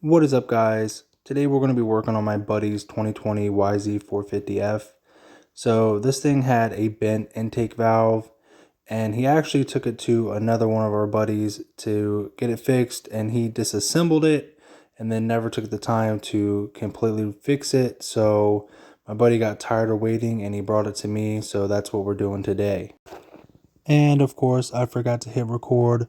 What is up, guys? Today we're going to be working on my buddy's 2020 YZ450F. So this thing had a bent intake valve, and he actually took it to another one of our buddies to get it fixed, and he disassembled it and then never took the time to completely fix it. So my buddy got tired of waiting and he brought it to me, so that's what we're doing today. And of course, I forgot to hit record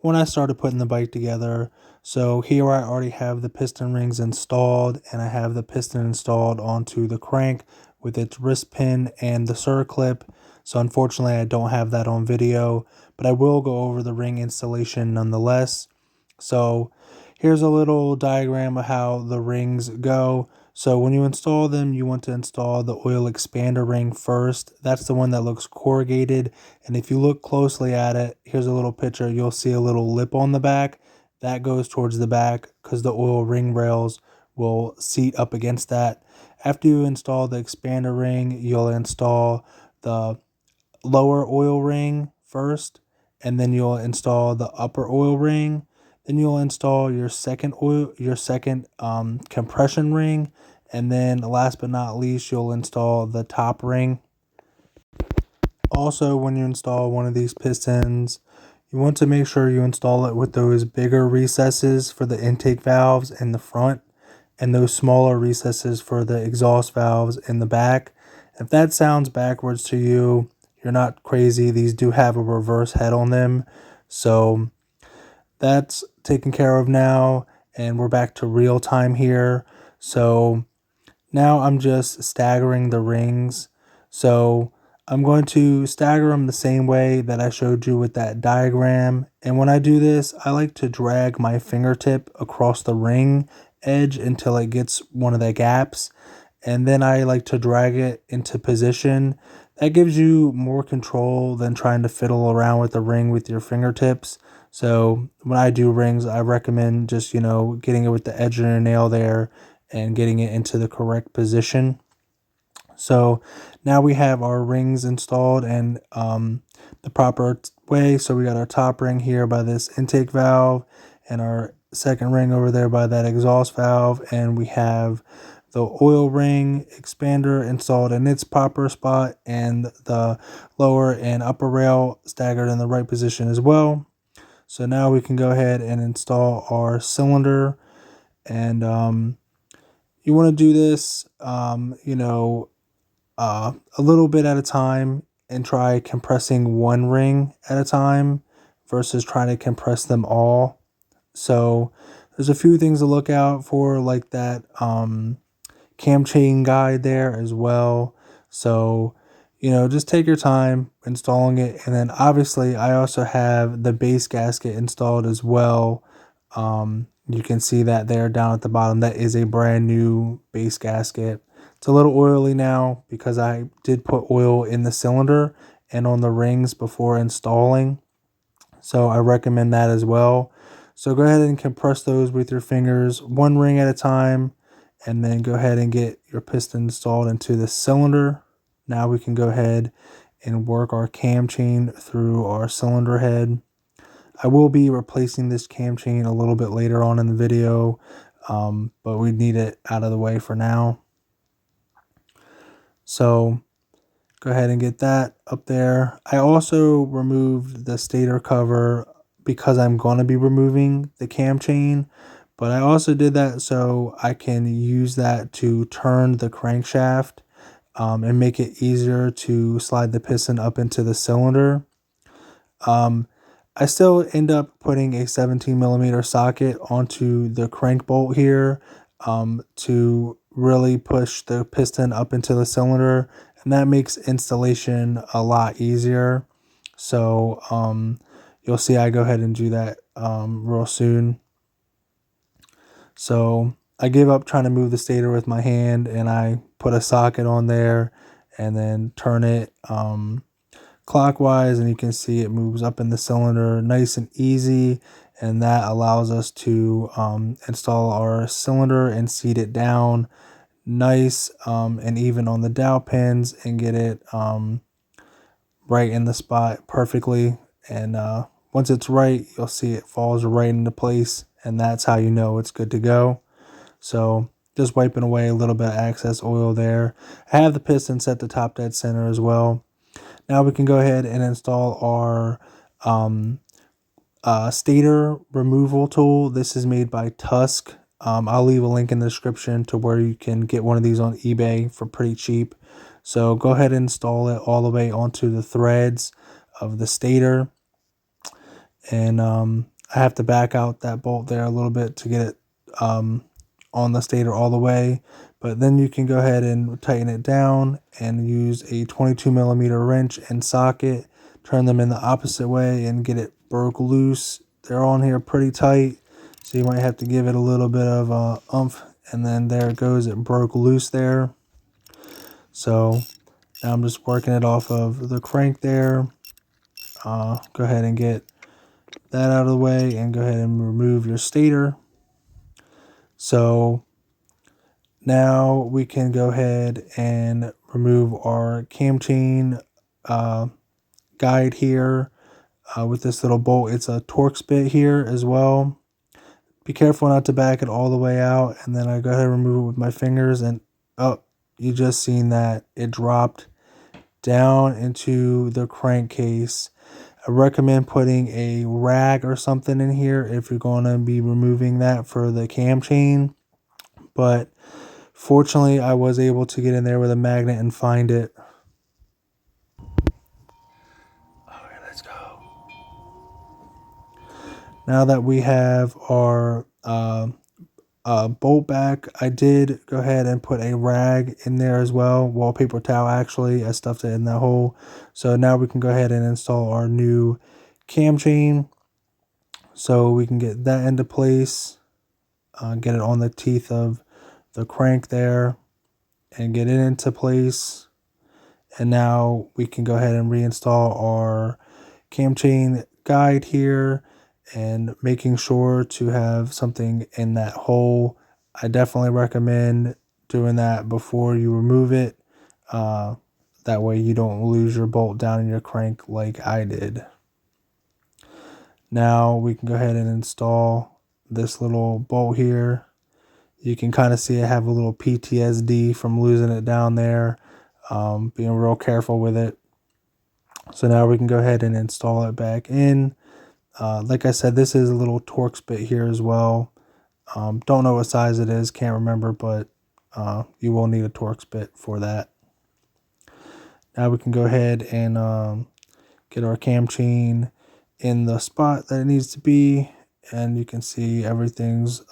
when I started putting the bike together. So here I already have the piston rings installed, and I have the piston installed onto the crank with its wrist pin and the circlip. So unfortunately, I don't have that on video, but I will go over the ring installation nonetheless. So here's a little diagram of how the rings go. So when you install them, you want to install the oil expander ring first. That's the one that looks corrugated. And if you look closely at it, here's a little picture. You'll see a little lip on the back. That goes towards the back because the oil ring rails will seat up against that. After you install the expander ring, you'll install the lower oil ring first, and then you'll install the upper oil ring. Then you'll install your second compression ring, and then last but not least, you'll install the top ring. Also, when you install one of these pistons, you want to make sure you install it with those bigger recesses for the intake valves in the front and those smaller recesses for the exhaust valves in the back. If that sounds backwards to you, you're not crazy. These do have a reverse head on them. So that's taken care of now, and we're back to real time here. So now I'm just staggering the rings. So I'm going to stagger them the same way that I showed you with that diagram. And when I do this, I like to drag my fingertip across the ring edge until it gets one of the gaps. And then I like to drag it into position. That gives you more control than trying to fiddle around with the ring with your fingertips. So when I do rings, I recommend just, getting it with the edge of your nail there and getting it into the correct position. So now we have our rings installed and the proper way. So we got our top ring here by this intake valve and our second ring over there by that exhaust valve, and we have the oil ring expander installed in its proper spot and the lower and upper rail staggered in the right position as well. So now we can go ahead and install our cylinder, and you want to do this a little bit at a time and try compressing one ring at a time versus trying to compress them all. So there's a few things to look out for, like that cam chain guide there as well. So, just take your time installing it. And then obviously I also have the base gasket installed as well. You can see that there down at the bottom. That is a brand new base gasket. It's a little oily now because I did put oil in the cylinder and on the rings before installing. So I recommend that as well. So go ahead and compress those with your fingers, one ring at a time, and then go ahead and get your piston installed into the cylinder. Now we can go ahead and work our cam chain through our cylinder head. I will be replacing this cam chain a little bit later on in the video, but we need it out of the way for now. So go ahead and get that up there. I also removed the stator cover because I'm going to be removing the cam chain, but I also did that so I can use that to turn the crankshaft and make it easier to slide the piston up into the cylinder. I still end up putting a 17mm socket onto the crank bolt here to really push the piston up into the cylinder, and that makes installation a lot easier. So you'll see I go ahead and do that real soon. So I gave up trying to move the stator with my hand, and I put a socket on there and then turn it clockwise, and you can see it moves up in the cylinder nice and easy, and that allows us to install our cylinder and seat it down nice and even on the dowel pins and get it right in the spot perfectly. And once it's right, you'll see it falls right into place and that's how you know it's good to go. So just wiping away a little bit of excess oil there. I have the piston set to top dead center as well. Now we can go ahead and install our Stator removal tool. This is made by Tusk. I'll leave a link in the description to where you can get one of these on eBay for pretty cheap. So go ahead and install it all the way onto the threads of the stator. And I have to back out that bolt there a little bit to get it on the stator all the way. But then you can go ahead and tighten it down and use a 22mm wrench and socket. Turn them in the opposite way and get it broke loose. They're on here pretty tight, so you might have to give it a little bit of oomph. And then there it goes, it broke loose there. So now I'm just working it off of the crank there. Go ahead and get that out of the way and go ahead and remove your stator. So now we can go ahead and remove our cam chain guide here with this little bolt. It's a Torx bit here as well. Be careful not to back it all the way out, and then I go ahead and remove it with my fingers, and oh, you just seen that it dropped down into the crankcase. I recommend putting a rag or something in here if you're going to be removing that for the cam chain. But fortunately, I was able to get in there with a magnet and find it. Okay, let's go. Now that we have our bolt back, I did go ahead and put a rag in there as well. Wallpaper towel, actually. I stuffed it in that hole. So now we can go ahead and install our new cam chain. So we can get that into place. Get it on the teeth of the crank there and get it into place. And now we can go ahead and reinstall our cam chain guide here, and making sure to have something in that hole. I definitely recommend doing that before you remove it. That way you don't lose your bolt down in your crank like I did. Now we can go ahead and install this little bolt here. You can kind of see I have a little PTSD from losing it down there, being real careful with it. So now we can go ahead and install it back in. Like I said, this is a little Torx bit here as well. Don't know what size it is, can't remember, but you will need a Torx bit for that. Now we can go ahead and get our cam chain in the spot that it needs to be, and you can see everything's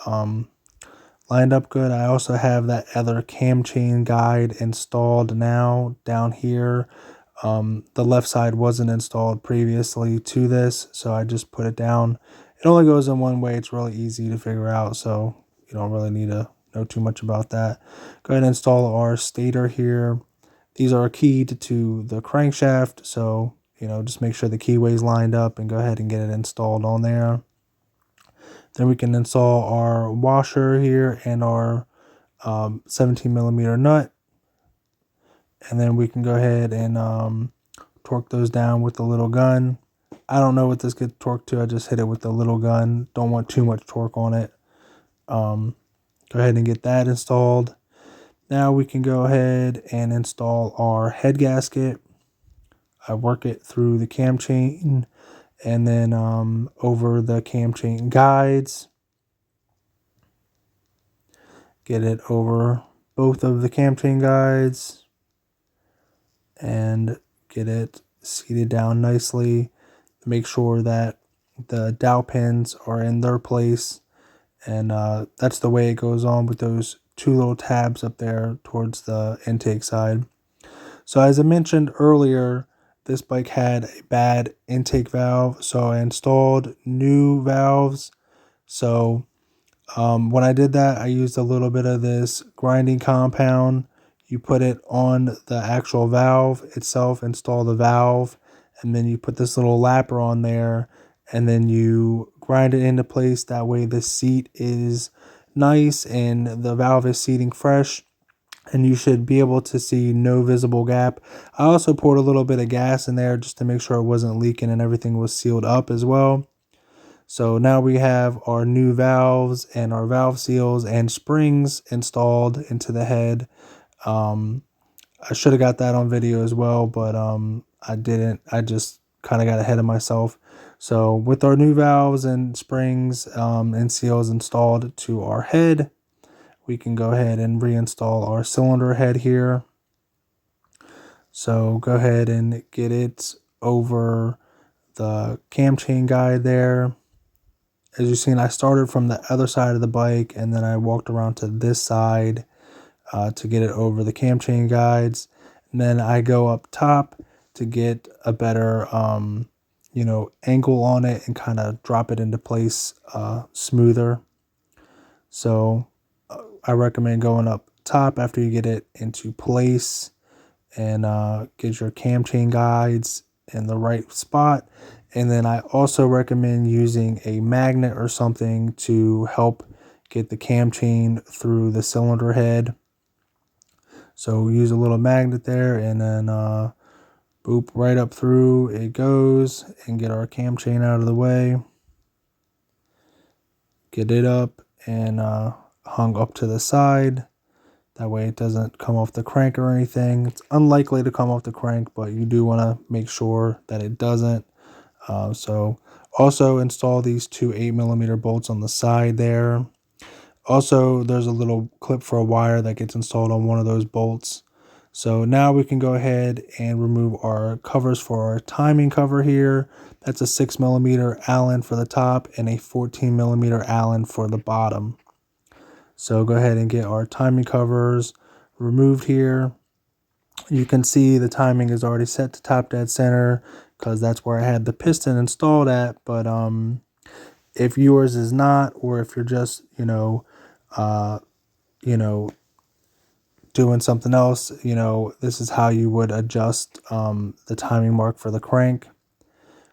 lined up good. I also have that other cam chain guide installed now down here. The left side wasn't installed previously to this, so I just put it down. It only goes in one way. It's really easy to figure out, so you don't really need to know too much about that. Go ahead and install our stator here. These are keyed to the crankshaft, so just make sure the keyway's lined up and go ahead and get it installed on there. Then we can install our washer here and our 17mm nut. And then we can go ahead and torque those down with the little gun. I don't know what this gets torqued to. I just hit it with the little gun. Don't want too much torque on it. Go ahead and get that installed. Now we can go ahead and install our head gasket. I work it through the cam chain and then over the cam chain guides. Get it over both of the cam chain guides and get it seated down nicely. Make sure that the dowel pins are in their place, and that's the way it goes on with those two little tabs up there towards the intake side. So as I mentioned earlier, this bike had a bad intake valve, so I installed new valves. So when I did that, I used a little bit of this grinding compound. You put it on the actual valve itself, install the valve, and then you put this little lapper on there, and then you grind it into place. That way the seat is nice and the valve is seating fresh, and you should be able to see no visible gap. I also poured a little bit of gas in there just to make sure it wasn't leaking and everything was sealed up as well. So now we have our new valves and our valve seals and springs installed into the head. I should have got that on video as well, but I didn't. I just kind of got ahead of myself. So with our new valves and springs and seals installed to our head, we can go ahead and reinstall our cylinder head here. So go ahead and get it over the cam chain guide there. As you've seen, I started from the other side of the bike and then I walked around to this side to get it over the cam chain guides. And then I go up top to get a better, angle on it and kind of drop it into place smoother. So I recommend going up top after you get it into place and get your cam chain guides in the right spot. And then I also recommend using a magnet or something to help get the cam chain through the cylinder head. So use a little magnet there and then boop, right up through it goes, and get our cam chain out of the way. Get it up and hung up to the side. That way it doesn't come off the crank or anything. It's unlikely to come off the crank, but you do want to make sure that it doesn't. So also install these two 8mm bolts on the side there. Also, there's a little clip for a wire that gets installed on one of those bolts. So now we can go ahead and remove our covers for our timing cover here. That's a 6mm Allen for the top and a 14mm Allen for the bottom. So go ahead and get our timing covers removed here. You can see the timing is already set to top dead center because that's where I had the piston installed at. But if yours is not, or if you're just, doing something else, this is how you would adjust the timing mark for the crank.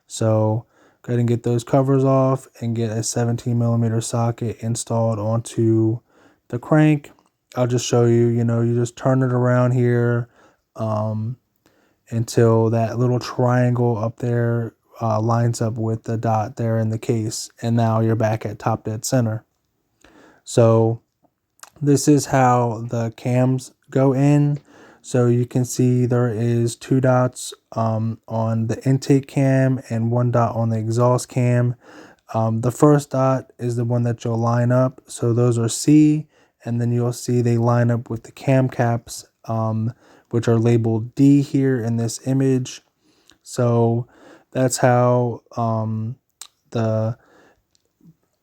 So go ahead and get those covers off and get a 17mm socket installed onto the crank. I'll just show you, you just turn it around here until that little triangle up there lines up with the dot there in the case. And now you're back at top dead center. So this is how the cams go in. So you can see there is 2 dots on the intake cam and 1 dot on the exhaust cam. The first dot is the one that you'll line up. So those are C, and then you'll see they line up with the cam caps, which are labeled D here in this image. So that's how the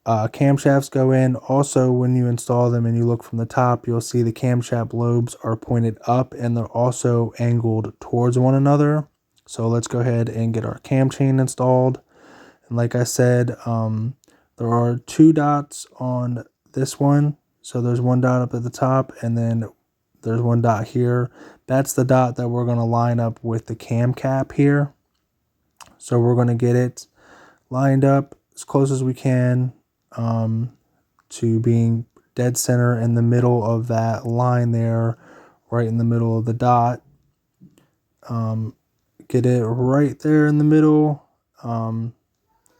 camshafts go in. Also, when you install them and you look from the top, you'll see the camshaft lobes are pointed up and they're also angled towards one another. So let's go ahead and get our cam chain installed. And like I said, there are 2 dots on this one. So there's 1 dot up at the top and then there's 1 dot here. That's the dot that we're going to line up with the cam cap here. So we're going to get it lined up as close as we can to being dead center in the middle of that line there, right in the middle of the dot. Get it right there in the middle.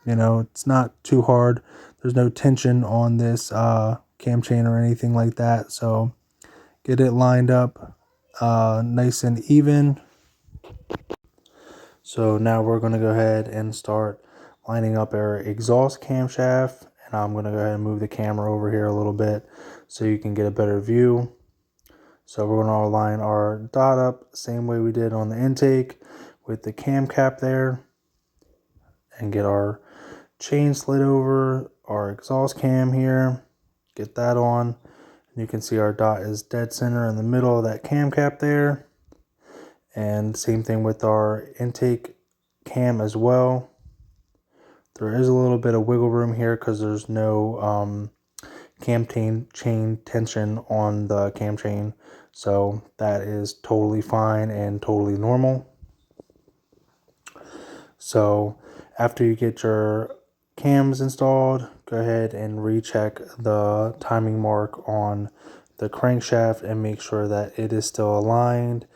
It's not too hard. There's no tension on this cam chain or anything like that. So get it lined up nice and even. So now we're going to go ahead and start lining up our exhaust camshaft. And I'm going to go ahead and move the camera over here a little bit so you can get a better view. So we're going to line our dot up same way we did on the intake with the cam cap there. And get our chain slid over our exhaust cam here. Get that on. And you can see our dot is dead center in the middle of that cam cap there. And same thing with our intake cam as well. There is a little bit of wiggle room here because there's no cam chain tension on the cam chain. So that is totally fine and totally normal. So after you get your cams installed, go ahead and recheck the timing mark on the crankshaft and make sure that it is still aligned.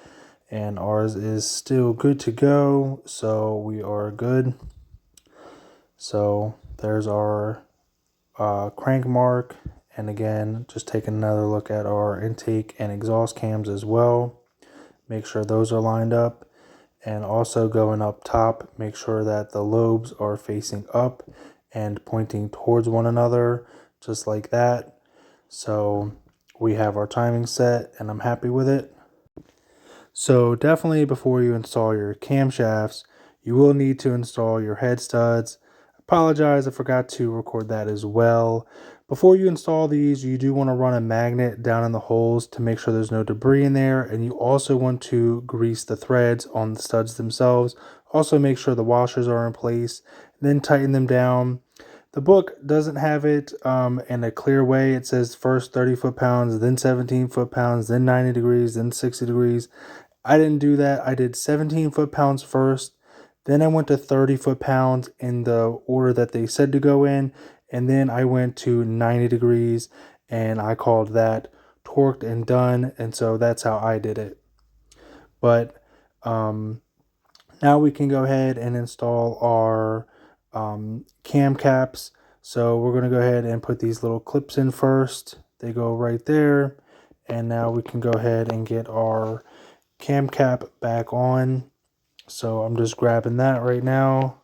And ours is still good to go, so we are good. So There's our crank mark, and again, just taking another look at our intake and exhaust cams as well. Make sure those are lined up, and also going up top, make sure that the lobes are facing up and pointing towards one another, just like that. So we have our timing set, and I'm happy with it. So definitely before you install your camshafts, you will need to install your head studs. Apologize, I forgot to record that as well. Before you install these, you do want to run a magnet down in the holes to make sure there's no debris in there, and you also want to grease the threads on the studs themselves. Also make sure the washers are in place, then tighten them down. The book doesn't have it in a clear way. It says first 30 foot-pounds, then 17 foot-pounds, then 90 degrees, then 60 degrees. I didn't do that. I did 17 foot-pounds first. Then I went to 30 foot-pounds in the order that they said to go in. And then I went to 90 degrees and I called that torqued and done. And so that's how I did it. But now we can go ahead and install our cam caps. So we're going to go ahead and put these little clips in first. They go right there. And now we can go ahead and get our cam cap back on. So I'm just grabbing that right now,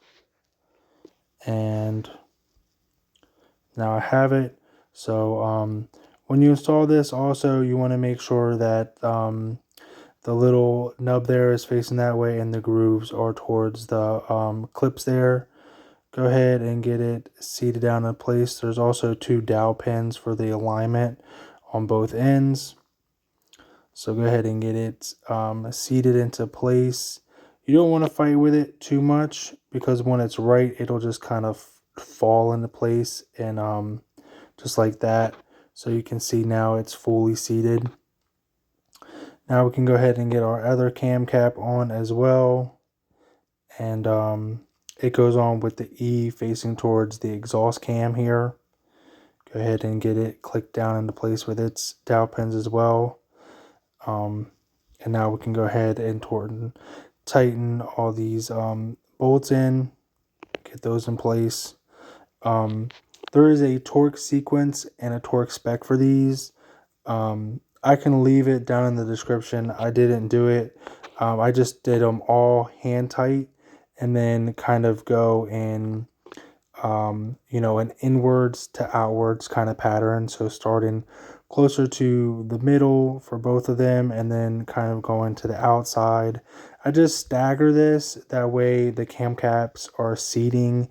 and now I have it. So when you install this, also you want to make sure that the little nub there is facing that way and the grooves are towards the clips there. Go ahead and get it seated down in place. There's also 2 dowel pins for the alignment on both ends. So go ahead and get it seated into place. You don't want to fight with it too much, because when it's right, it'll just kind of fall into place, and just like that. So you can see now it's fully seated. Now we can go ahead and get our other cam cap on as well. And it goes on with the E facing towards the exhaust cam here. Go ahead and get it clicked down into place with its dowel pins as well. And now we can go ahead and tighten all these bolts in, get those in place. There is a torque sequence and a torque spec for these. I can leave it down in the description. I didn't do it. I just did them all hand tight and then kind of go in an inwards to outwards kind of pattern. So starting closer to the middle for both of them and then kind of going to the outside. I just stagger this, that way the cam caps are seating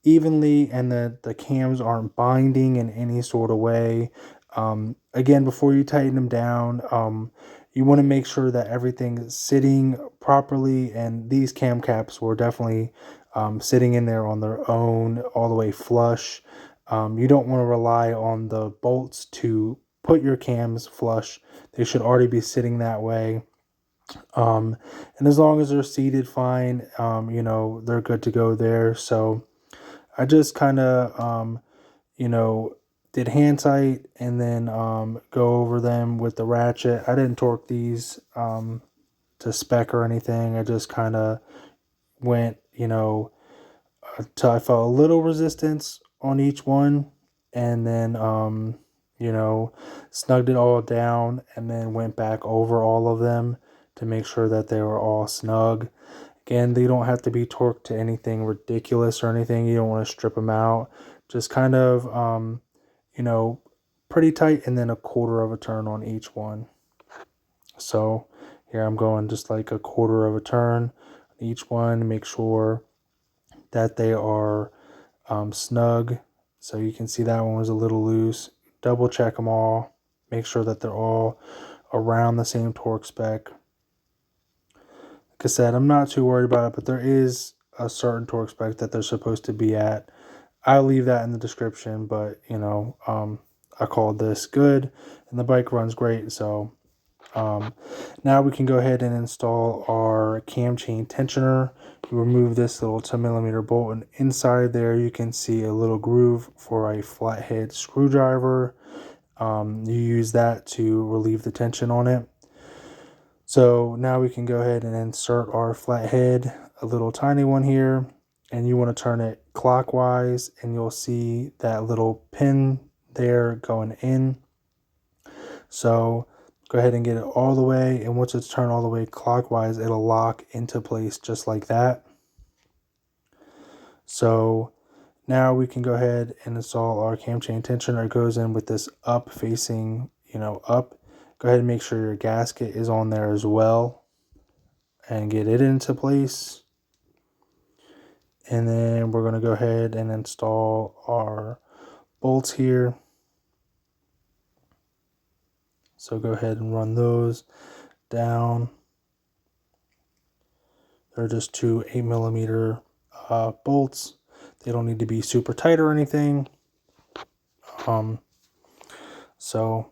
evenly and the cams aren't binding in any sort of way. Again, before you tighten them down, you want to make sure that everything is sitting properly, and these cam caps were definitely sitting in there on their own, all the way flush. You don't want to rely on the bolts to put your cams flush. They should already be sitting that way. And as long as they're seated fine, they're good to go there. So I just kind of, did hand tight and then go over them with the ratchet. I didn't torque these to spec or anything. I just kind of went, till I felt a little resistance on each one, and then, snugged it all down and then went back over all of them to make sure that they were all snug. Again, they don't have to be torqued to anything ridiculous or anything. You don't want to strip them out. Just kind of, pretty tight, and then a quarter of a turn on each one. So here I'm going just like a quarter of a turn on each one. Make sure that they are snug. So you can see that one was a little loose. Double check them all. Make sure that they're all around the same torque spec. Like I said, I'm not too worried about it, but there is a certain torque spec that they're supposed to be at. I'll leave that in the description, but I called this good and the bike runs great. So now we can go ahead and install our cam chain tensioner. You remove this little 10mm bolt, and inside there you can see a little groove for a flathead screwdriver. You use that to relieve the tension on it. So now we can go ahead and insert our flathead, a little tiny one here, and you want to turn it clockwise, and you'll see that little pin there going in. So go ahead and get it all the way, and once it's turned all the way clockwise, it'll lock into place just like that. So now we can go ahead and install our cam chain tensioner. It goes in with this up facing, up. Go ahead and make sure your gasket is on there as well and get it into place. And then we're going to go ahead and install our bolts here. So go ahead and run those down. They're just two 8mm bolts. They don't need to be super tight or anything. So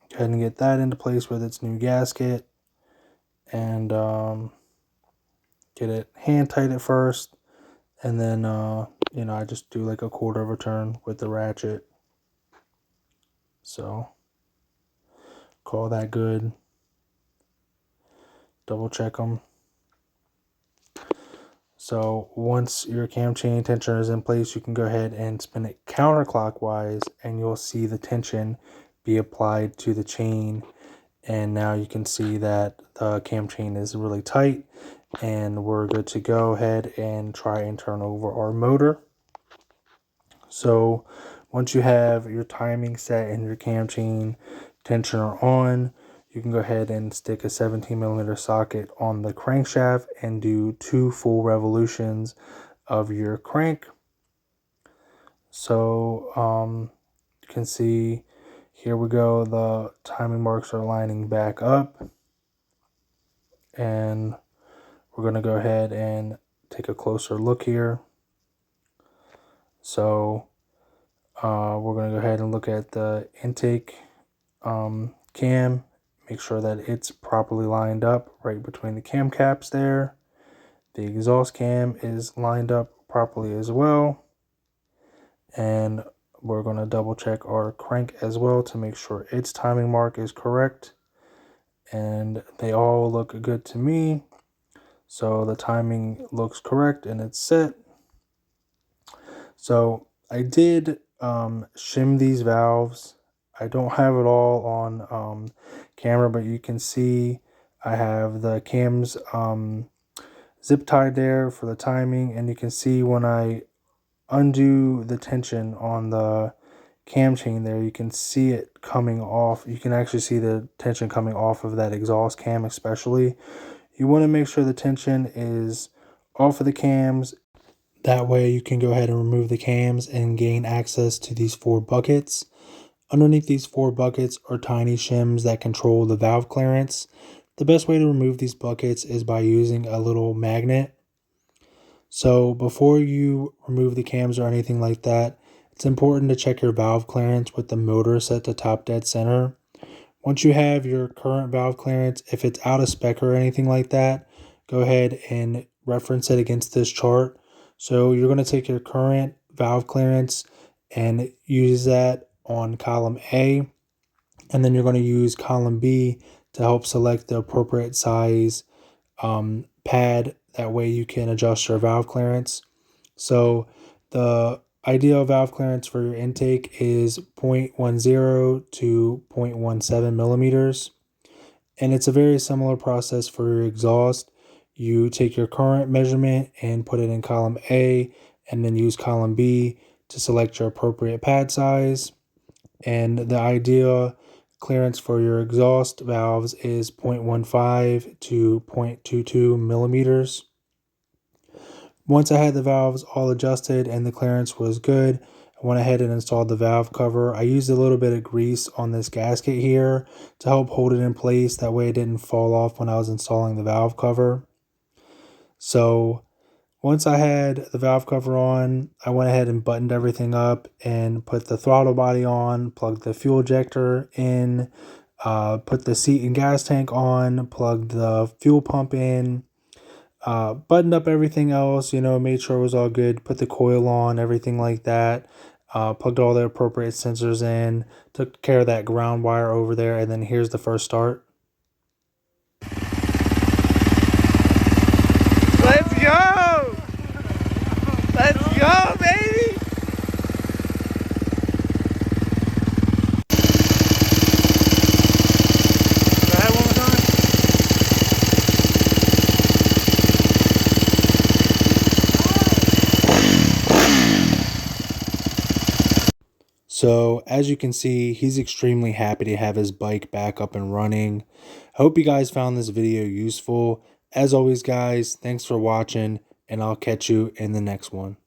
go ahead and get that into place with its new gasket, and get it hand tight at first, and then I just do like a quarter of a turn with the ratchet. So call that good. Double check them. So once your cam chain tensioner is in place, you can go ahead and spin it counterclockwise, and you'll see the tension be applied to the chain. And now you can see that the cam chain is really tight, and we're good to go ahead and try and turn over our motor. So once you have your timing set and your cam chain tensioner on, you can go ahead and stick a 17mm socket on the crankshaft and do 2 full revolutions of your crank. So you can see here we go, the timing marks are lining back up, and we're going to go ahead and take a closer look here. So we're going to go ahead and look at the intake cam. Make sure that it's properly lined up right between the cam caps there. The exhaust cam is lined up properly as well. And we're going to double check our crank as well to make sure its timing mark is correct. And they all look good to me. So the timing looks correct and it's set. So I did shim these valves. I don't have it all on camera, but you can see I have the cams zip tied there for the timing, and you can see when I undo the tension on the cam chain there, you can see it coming off. You can actually see the tension coming off of that exhaust cam especially. You want to make sure the tension is off of the cams. That way you can go ahead and remove the cams and gain access to these 4 buckets. Underneath these 4 buckets are tiny shims that control the valve clearance. The best way to remove these buckets is by using a little magnet. So before you remove the cams or anything like that, it's important to check your valve clearance with the motor set to top dead center. Once you have your current valve clearance, if it's out of spec or anything like that, go ahead and reference it against this chart. So you're going to take your current valve clearance and use that on column A, and then you're going to use column B to help select the appropriate size pad. That way you can adjust your valve clearance. So the ideal valve clearance for your intake is 0.10 to 0.17 millimeters. And it's a very similar process for your exhaust. You take your current measurement and put it in column A, and then use column B to select your appropriate pad size. And the ideal clearance for your exhaust valves is 0.15 to 0.22 millimeters. Once I had the valves all adjusted and the clearance was good, I went ahead and installed the valve cover. I used a little bit of grease on this gasket here to help hold it in place. That way it didn't fall off when I was installing the valve cover. So once I had the valve cover on, I went ahead and buttoned everything up and put the throttle body on, plugged the fuel injector in, put the seat and gas tank on, plugged the fuel pump in, buttoned up everything else, made sure it was all good, put the coil on, everything like that, plugged all the appropriate sensors in, took care of that ground wire over there, and then here's the first start. Let's go! go, baby! Go ahead one more time. So, as you can see, he's extremely happy to have his bike back up and running. I hope you guys found this video useful. As always, guys, thanks for watching, and I'll catch you in the next one.